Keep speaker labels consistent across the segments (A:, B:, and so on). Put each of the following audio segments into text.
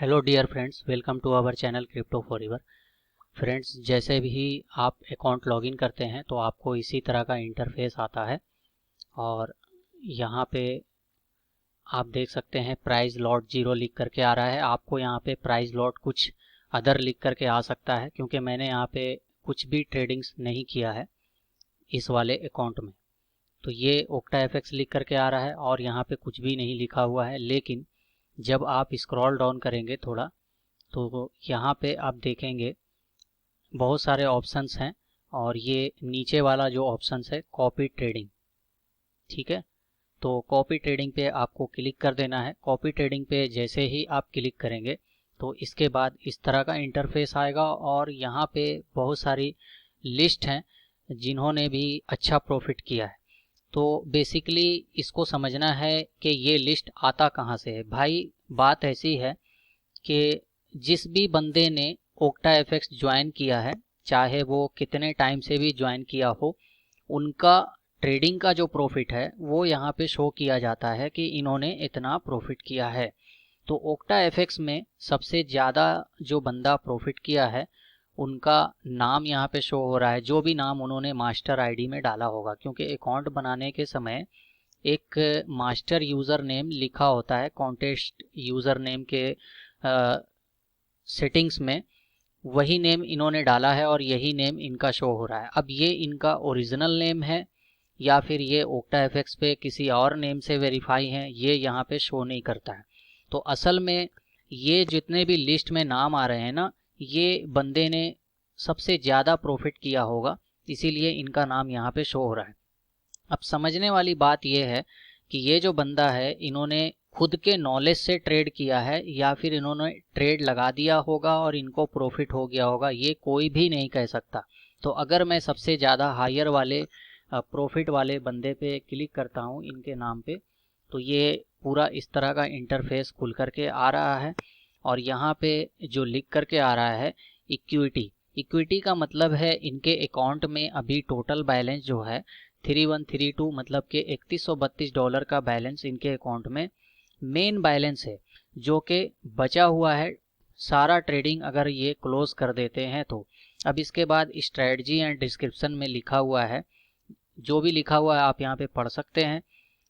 A: Hello dear friends, welcome to our channel crypto forever. Friends, जैसे भी आप account login करते हैं तो आपको इसी तरह का इंटरफेस आता है और यहाँ पे आप देख सकते हैं प्राइस लॉट 0 लिख करके आ रहा है। आपको यहाँ पे प्राइस लॉट कुछ अदर लिख करके आ सकता है, क्योंकि मैंने यहाँ पे कुछ भी ट्रेडिंग्स नहीं किया है इस वाले अकाउंट में। तो ये ओक्टा एफएक्स लिख करके आ रहा है और यहाँ पे कुछ भी नहीं लिखा हुआ है। लेकिन जब आप स्क्रॉल डाउन करेंगे थोड़ा तो यहाँ पे आप देखेंगे बहुत सारे ऑप्शंस हैं और ये नीचे वाला जो ऑप्शंस है कॉपी ट्रेडिंग, ठीक है। तो कॉपी ट्रेडिंग पे आपको क्लिक कर देना है। कॉपी ट्रेडिंग पे जैसे ही आप क्लिक करेंगे तो इसके बाद इस तरह का इंटरफेस आएगा और यहाँ पे बहुत सारी लिस्ट हैं जिन्होंने भी अच्छा प्रॉफिट किया है। तो बेसिकली इसको समझना है कि ये लिस्ट आता कहाँ से है। भाई बात ऐसी है कि जिस भी बंदे ने ओक्टा एफएक्स ज्वाइन किया है, चाहे वो कितने टाइम से भी ज्वाइन किया हो, उनका ट्रेडिंग का जो प्रॉफिट है वो यहाँ पे शो किया जाता है कि इन्होंने इतना प्रॉफिट किया है। तो ओक्टा एफएक्स में सबसे ज़्यादा जो बंदा प्रॉफिट किया है उनका नाम यहाँ पे शो हो रहा है, जो भी नाम उन्होंने मास्टर आईडी में डाला होगा, क्योंकि अकाउंट बनाने के समय एक मास्टर यूज़र नेम लिखा होता है। कॉन्टेस्ट यूज़र नेम के सेटिंग्स में वही नेम इन्होंने डाला है और यही नेम इनका शो हो रहा है। अब ये इनका ओरिजिनल नेम है या फिर ये ओक्टा एफएक्स पे किसी और नेम से वेरीफाई हैं, ये यहाँ पे शो नहीं करता है। तो असल में ये जितने भी लिस्ट में नाम आ रहे हैं ना, ये बंदे ने सबसे ज़्यादा प्रॉफिट किया होगा, इसीलिए इनका नाम यहाँ पे शो हो रहा है। अब समझने वाली बात यह है कि ये जो बंदा है इन्होंने खुद के नॉलेज से ट्रेड किया है या फिर इन्होंने ट्रेड लगा दिया होगा और इनको प्रॉफिट हो गया होगा, ये कोई भी नहीं कह सकता। तो अगर मैं सबसे ज़्यादा हायर वाले प्रॉफिट वाले बंदे पे क्लिक करता हूँ इनके नाम पे, तो ये पूरा इस तरह का इंटरफेस खुल करके आ रहा है और यहाँ पे जो लिख करके आ रहा है इक्विटी। इक्विटी का मतलब है इनके अकाउंट में अभी टोटल बैलेंस जो है 3132, मतलब कि $3132 का बैलेंस इनके अकाउंट में मेन बैलेंस है, जो कि बचा हुआ है सारा ट्रेडिंग अगर ये क्लोज कर देते हैं तो। अब इसके बाद स्ट्रेटजी एंड डिस्क्रिप्शन में लिखा हुआ है, जो भी लिखा हुआ है आप यहाँ पे पढ़ सकते हैं,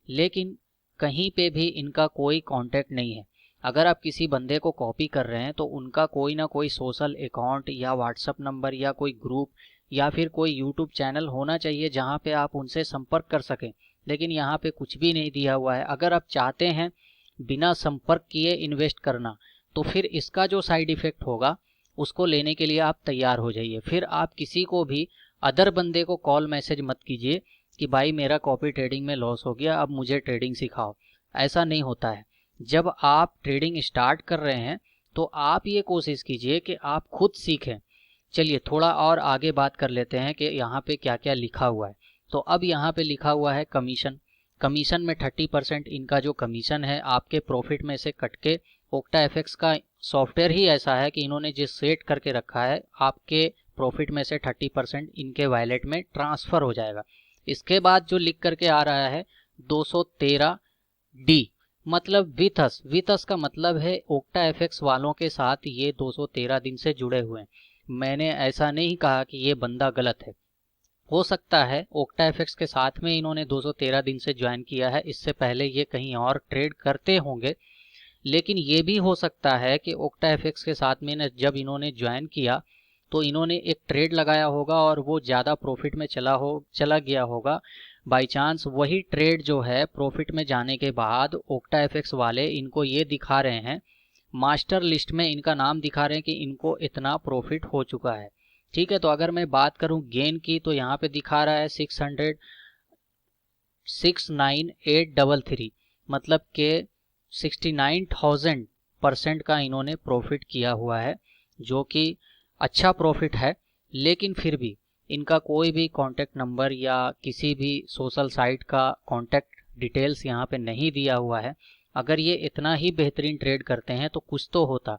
A: लेकिन कहीं पे भी इनका कोई कांटेक्ट नहीं है। अगर आप किसी बंदे को कॉपी कर रहे हैं तो उनका कोई ना कोई सोशल अकाउंट या व्हाट्सएप नंबर या कोई ग्रुप या फिर कोई यूट्यूब चैनल होना चाहिए जहाँ पे आप उनसे संपर्क कर सकें, लेकिन यहाँ पे कुछ भी नहीं दिया हुआ है। अगर आप चाहते हैं बिना संपर्क किए इन्वेस्ट करना तो फिर इसका जो साइड इफ़ेक्ट होगा उसको लेने के लिए आप तैयार हो जाइए। फिर आप किसी को भी अदर बंदे को कॉल मैसेज मत कीजिए कि भाई मेरा कॉपी ट्रेडिंग में लॉस हो गया, अब मुझे ट्रेडिंग सिखाओ। ऐसा नहीं होता है। जब आप ट्रेडिंग स्टार्ट कर रहे हैं तो आप ये कोशिश कीजिए कि आप खुद सीखें। चलिए थोड़ा और आगे बात कर लेते हैं कि यहाँ पे क्या क्या लिखा हुआ है। तो अब यहाँ पे लिखा हुआ है कमीशन। कमीशन में 30% इनका जो कमीशन है आपके प्रॉफिट में से कट के, ओक्टा एफएक्स का सॉफ्टवेयर ही ऐसा है कि इन्होंने जिस सेट करके रखा है आपके प्रॉफिट में से 30% इनके वॉलेट में ट्रांसफ़र हो जाएगा। इसके बाद जो लिख करके आ रहा है 213D, मतलब विथस। विथस का मतलब है ओक्टा एफएक्स वालों के साथ ये 213 दिन से जुड़े हुए हैं। मैंने ऐसा नहीं कहा कि ये बंदा गलत है। हो सकता है ओक्टा एफएक्स के साथ में इन्होंने 213 दिन से ज्वाइन किया है, इससे पहले ये कहीं और ट्रेड करते होंगे। लेकिन ये भी हो सकता है कि ओक्टा एफएक्स के साथ में जब इन्होंने ज्वाइन किया तो इन्होंने एक ट्रेड लगाया होगा और वो ज़्यादा प्रॉफिट में चला गया होगा। बाय चांस वही ट्रेड जो है प्रॉफिट में जाने के बाद ओक्टा एफएक्स वाले इनको ये दिखा रहे हैं, मास्टर लिस्ट में इनका नाम दिखा रहे हैं कि इनको इतना प्रॉफिट हो चुका है। ठीक है, तो अगर मैं बात करूं गेन की तो यहाँ पे दिखा रहा है 6,9,833, मतलब के 69,000% का इन्होंने प्रॉफिट किया हुआ है, जो कि अच्छा प्रॉफिट है। लेकिन फिर भी इनका कोई भी कॉन्टैक्ट नंबर या किसी भी सोशल साइट का कॉन्टैक्ट डिटेल्स यहाँ पे नहीं दिया हुआ है। अगर ये इतना ही बेहतरीन ट्रेड करते हैं तो कुछ तो होता।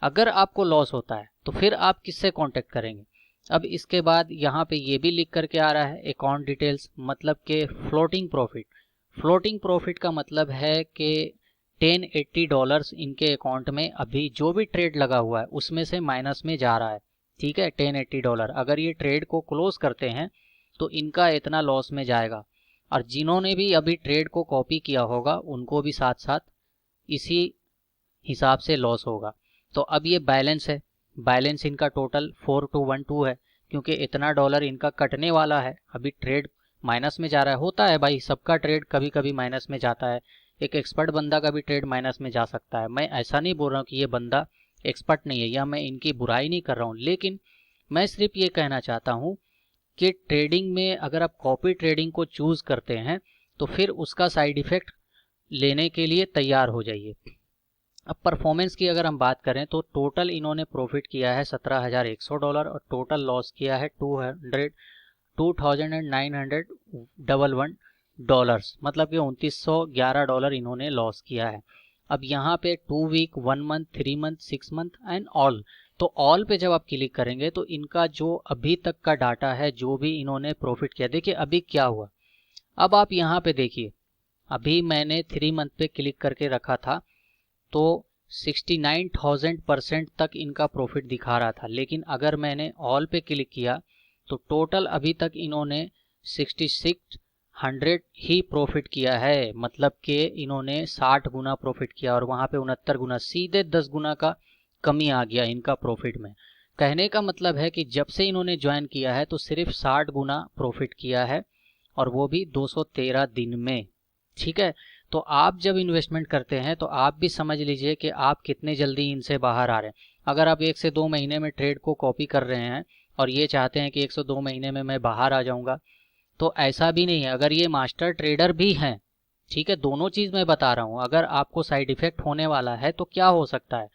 A: अगर आपको लॉस होता है तो फिर आप किससे कांटेक्ट करेंगे। अब इसके बाद यहाँ पे ये भी लिख करके आ रहा है अकाउंट डिटेल्स, मतलब के फ्लोटिंग प्रॉफिट। फ्लोटिंग प्रॉफिट का मतलब है कि $1080 इनके अकाउंट में अभी जो भी ट्रेड लगा हुआ है उसमें से माइनस में जा रहा है। ठीक है, $1080 अगर ये ट्रेड को क्लोज करते हैं तो इनका इतना लॉस में जाएगा, और जिन्होंने भी अभी ट्रेड को कॉपी किया होगा उनको भी साथ साथ इसी हिसाब से लॉस होगा। तो अब ये बैलेंस है, बैलेंस इनका टोटल 4212 है, क्योंकि इतना डॉलर इनका कटने वाला है। अभी ट्रेड माइनस में जा रहा है, होता है भाई, सबका ट्रेड कभी कभी माइनस में जाता है। एक एक्सपर्ट बंदा का भी ट्रेड माइनस में जा सकता है। मैं ऐसा नहीं बोल रहा हूँ कि ये बंदा एक्सपर्ट नहीं है, या मैं इनकी बुराई नहीं कर रहा हूँ, लेकिन मैं सिर्फ ये कहना चाहता हूँ कि ट्रेडिंग में अगर आप कॉपी ट्रेडिंग को चूज करते हैं तो फिर उसका साइड इफेक्ट लेने के लिए तैयार हो जाइए। अब परफॉर्मेंस की अगर हम बात करें तो टोटल इन्होंने प्रॉफिट किया है $17,100 और टोटल लॉस किया है $2,911, मतलब कि $2,911 इन्होंने लॉस किया है। अब यहाँ पे 2 week, 1 month, 3 month, 6 month and all, तो ऑल पे जब आप क्लिक करेंगे तो इनका जो अभी तक का डाटा है, जो भी इन्होंने प्रॉफिट किया, देखिए अभी क्या हुआ। अब आप यहाँ पे देखिए, अभी मैंने 3 मंथ पे क्लिक करके रखा था तो 69,000% तक इनका प्रॉफिट दिखा रहा था, लेकिन अगर मैंने ऑल पे क्लिक किया तो टोटल अभी तक इन्होंने 6600 ही प्रॉफिट किया है, मतलब कि इन्होंने 60 गुना प्रॉफिट किया और वहाँ पे 69 गुना, सीधे 10 गुना का कमी आ गया इनका प्रॉफिट में। कहने का मतलब है कि जब से इन्होंने ज्वाइन किया है तो सिर्फ 60 गुना प्रॉफिट किया है, और वो भी 213 दिन में। ठीक है, तो आप जब इन्वेस्टमेंट करते हैं तो आप भी समझ लीजिए कि आप कितने जल्दी इनसे बाहर आ रहे हैं। अगर आप 1 से 2 महीने में ट्रेड को कॉपी कर रहे हैं और ये चाहते हैं कि 1 से 2 महीने में मैं बाहर आ जाऊंगा, तो ऐसा भी नहीं है। अगर ये मास्टर ट्रेडर भी हैं, ठीक है, दोनों चीज़ मैं बता रहा हूँ, अगर आपको साइड इफेक्ट होने वाला है तो क्या हो सकता है।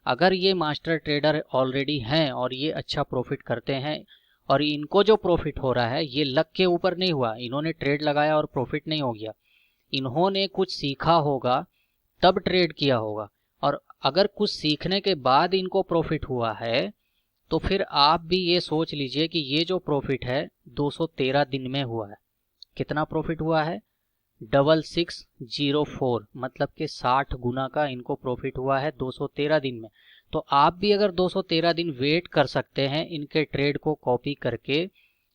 A: अगर ये मास्टर ट्रेडर ऑलरेडी हैं और ये अच्छा प्रॉफिट करते हैं, और इनको जो प्रॉफिट हो रहा है ये लक के ऊपर नहीं हुआ, इन्होंने ट्रेड लगाया और प्रॉफिट नहीं हो गया, इन्होंने कुछ सीखा होगा तब ट्रेड किया होगा, और अगर कुछ सीखने के बाद इनको प्रॉफिट हुआ है तो फिर आप भी ये सोच लीजिए कि ये जो प्रॉफिट है 213 दिन में हुआ है। कितना प्रॉफिट हुआ है? 6604, मतलब कि 60 गुना का इनको प्रॉफिट हुआ है 213 दिन में। तो आप भी अगर 213 दिन वेट कर सकते हैं इनके ट्रेड को कॉपी करके,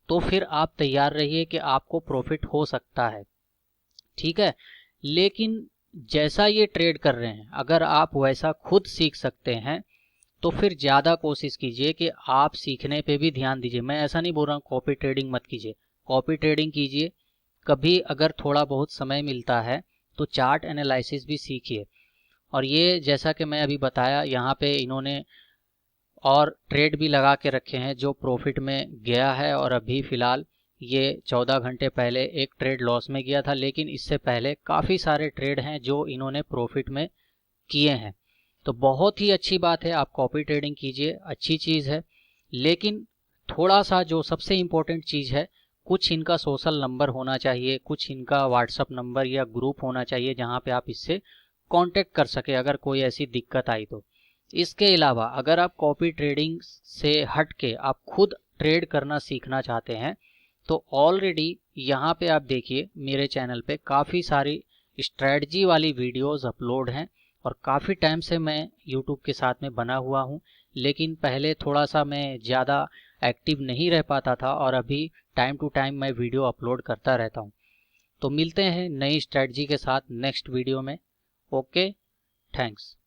A: तो फिर आप तैयार रहिए कि आपको प्रॉफिट हो सकता है। ठीक है, लेकिन जैसा ये ट्रेड कर रहे हैं अगर आप वैसा खुद सीख सकते हैं तो फिर ज़्यादा कोशिश कीजिए कि आप सीखने पे भी ध्यान दीजिए। मैं ऐसा नहीं बोल रहा हूँ कॉपी ट्रेडिंग मत कीजिए, कॉपी ट्रेडिंग कीजिए। कभी अगर थोड़ा बहुत समय मिलता है तो चार्ट एनालिसिस भी सीखिए। और ये जैसा कि मैं अभी बताया, यहाँ पे इन्होंने और ट्रेड भी लगा के रखे हैं जो प्रॉफिट में गया है, और अभी फ़िलहाल ये 14 घंटे पहले एक ट्रेड लॉस में गया था, लेकिन इससे पहले काफ़ी सारे ट्रेड हैं जो इन्होंने प्रॉफिट में किए हैं। तो बहुत ही अच्छी बात है, आप कॉपी ट्रेडिंग कीजिए, अच्छी चीज़ है। लेकिन थोड़ा सा जो सबसे इम्पोर्टेंट चीज़ है, कुछ इनका सोशल नंबर होना चाहिए, कुछ इनका व्हाट्सअप नंबर या ग्रुप होना चाहिए जहाँ पे आप इससे कांटेक्ट कर सके अगर कोई ऐसी दिक्कत आई तो। इसके अलावा अगर आप कॉपी ट्रेडिंग से हट के आप खुद ट्रेड करना सीखना चाहते हैं तो ऑलरेडी यहाँ पे आप देखिए मेरे चैनल पे काफ़ी सारी स्ट्रेटजी वाली वीडियोस अपलोड हैं, और काफ़ी टाइम से मैं यूट्यूब के साथ में बना हुआ हूँ, लेकिन पहले थोड़ा सा मैं ज़्यादा एक्टिव नहीं रह पाता था, और अभी टाइम टू टाइम मैं वीडियो अपलोड करता रहता हूँ। तो मिलते हैं नई स्ट्रेटजी के साथ नेक्स्ट वीडियो में। Okay, thanks.